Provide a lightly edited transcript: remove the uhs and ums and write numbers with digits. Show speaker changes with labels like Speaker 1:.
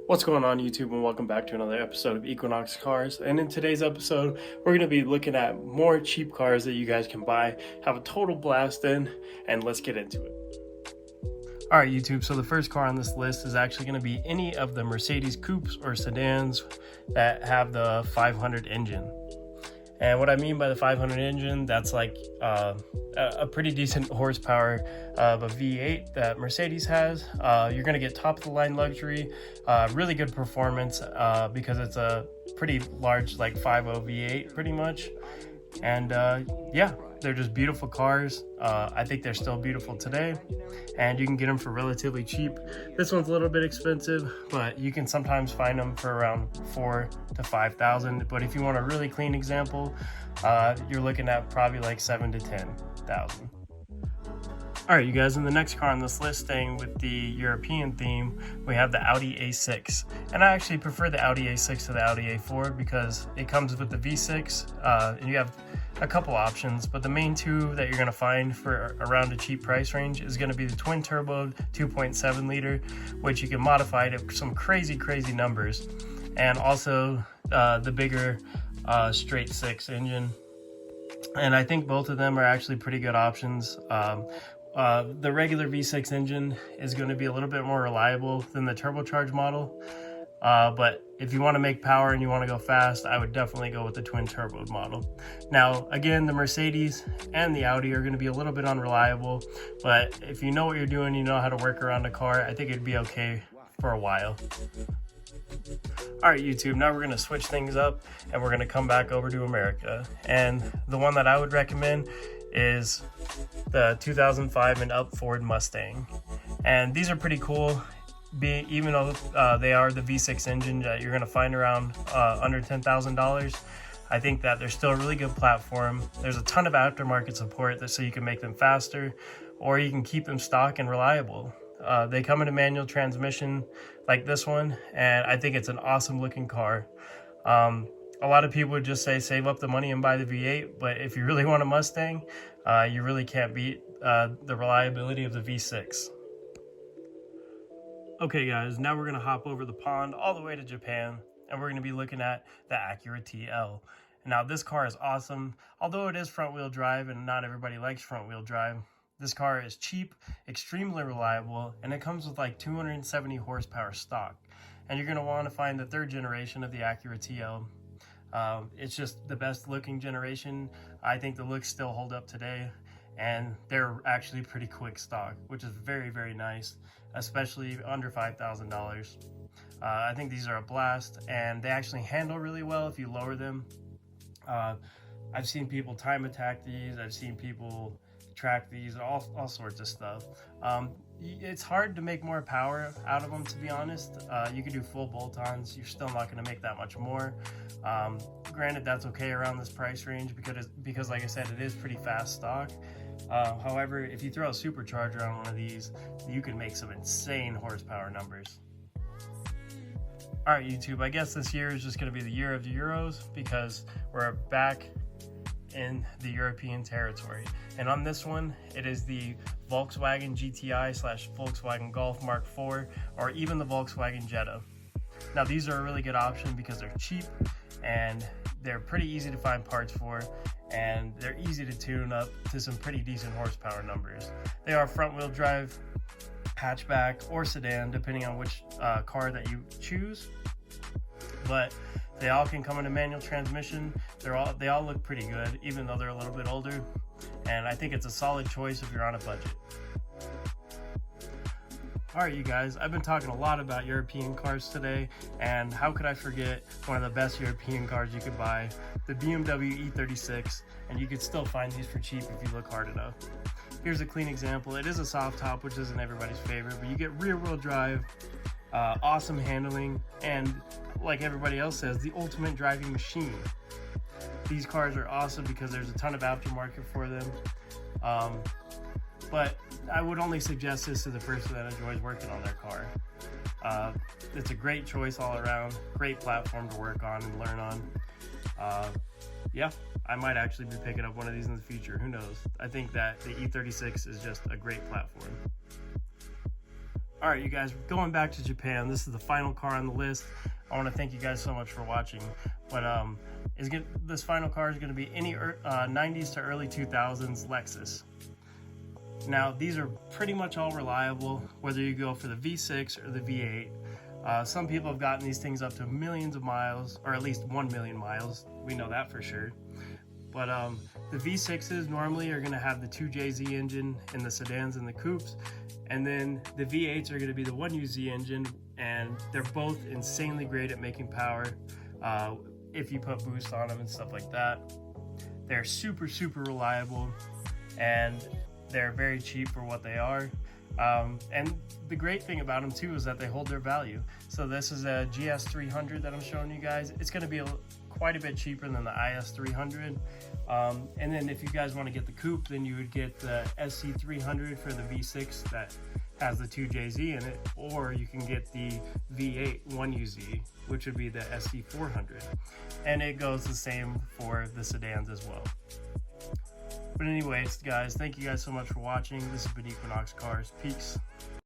Speaker 1: What's going on, YouTube, and welcome back to another episode of Equinox Cars. And in today's episode, we're going to be looking at more cheap cars that you guys can buy, have a total blast in, and let's get into it. Alright, YouTube, so the first car on this list is actually going to be any of the Mercedes coupes or sedans that have the 500 engine. And what I mean by the 500 engine, that's like a pretty decent horsepower of a V8 that Mercedes has. You're going to get top of the line luxury, really good performance because it's a pretty large like 5.0 V8 pretty much. And yeah, they're just beautiful cars. I think they're still beautiful today, and you can get them for relatively cheap. This one's a little bit expensive, but you can sometimes find them for around $4,000 to $5,000. But if you want a really clean example, you're looking at probably like $7,000 to $10,000. All right, you guys, in the next car on this list, staying with the European theme, we have the Audi A6. And I actually prefer the Audi A6 to the Audi A4 because it comes with the V6, and you have a couple options, but the main two that you're going to find for around a cheap price range is going to be the twin turbo 2.7 liter, which you can modify to some crazy numbers, and also the bigger straight six engine. And I think both of them are actually pretty good options. The regular V6 engine is going to be a little bit more reliable than the turbocharged model. But if you want to make power and you want to go fast, I would definitely go with the twin turbo model. Now, again, the Mercedes and the Audi are going to be a little bit unreliable, but if you know what you're doing, you know how to work around a car, I think it'd be okay for a while. All right, YouTube, now we're going to switch things up and we're going to come back over to America. And the one that I would recommend is the 2005 and up Ford Mustang. And these are pretty cool. Even though they are the V6 engine that you're going to find around under $10,000, I think that they're still a really good platform. There's a ton of aftermarket support so you can make them faster, or you can keep them stock and reliable. They come in a manual transmission like this one, and I think it's an awesome looking car. A lot of people would just say save up the money and buy the V8, but if you really want a Mustang, you really can't beat the reliability of the V6. Okay guys, now we're going to hop over the pond all the way to Japan, and we're going to be looking at the Acura TL. Now this car is awesome. Although it is front wheel drive and not everybody likes front wheel drive, this car is cheap, extremely reliable, and it comes with like 270 horsepower stock. And you're going to want to find the third generation of the Acura TL. It's just the best looking generation. I think the looks still hold up today, and they're actually pretty quick stock, which is very nice, especially under $5,000. I think these are a blast, and they actually handle really well if you lower them. I've seen people time attack these, I've seen people track these, all sorts of stuff. It's hard to make more power out of them, to be honest. You can do full bolt-ons, you're still not going to make that much more. Granted, that's okay around this price range because like I said, it is pretty fast stock. However, if you throw a supercharger on one of these, you can make some insane horsepower numbers. Alright, YouTube, I guess this year is just going to be the year of the Euros because we're back in the European territory. And on this one, it is the Volkswagen GTI / Volkswagen Golf Mark IV, or even the Volkswagen Jetta. Now, these are a really good option because they're cheap and they're pretty easy to find parts for, and they're easy to tune up to some pretty decent horsepower numbers. They are front wheel drive, hatchback, or sedan, depending on which car that you choose. But they all can come in a manual transmission. They all look pretty good, even though they're a little bit older. And I think it's a solid choice if you're on a budget. Alright, you guys, I've been talking a lot about European cars today, and how could I forget one of the best European cars you could buy, the BMW E36, and you could still find these for cheap if you look hard enough. Here's a clean example. It is a soft top, which isn't everybody's favorite, but you get rear wheel drive, awesome handling, and like everybody else says, the ultimate driving machine. These cars are awesome because there's a ton of aftermarket for them. But I would only suggest this to the person that enjoys working on their car. It's a great choice all around, great platform to work on and learn on. Yeah, I might actually be picking up one of these in the future, who knows. I think that the E36 is just a great platform. All right, you guys, going back to Japan. This is the final car on the list. I want to thank you guys so much for watching. But this final car is going to be any 90s to early 2000s Lexus. Now, these are pretty much all reliable, whether you go for the V6 or the V8. Some people have gotten these things up to millions of miles, or at least 1 million miles. We know that for sure. But the V6s normally are going to have the 2JZ engine in the sedans and the coupes. And then the V8s are going to be the 1UZ engine, and they're both insanely great at making power if you put boost on them and stuff like that. They're super, super reliable, and they're very cheap for what they are. And the great thing about them too is that they hold their value. So this is a GS300 that I'm showing you guys. It's going to be quite a bit cheaper than the IS300. And then if you guys want to get the coupe, then you would get the SC300 for the V6 that has the 2JZ in it, or you can get the V8 1UZ, which would be the SC400. And it goes the same for the sedans as well. But anyways, guys, thank you guys so much for watching. This has been Equinox Cars. Peace.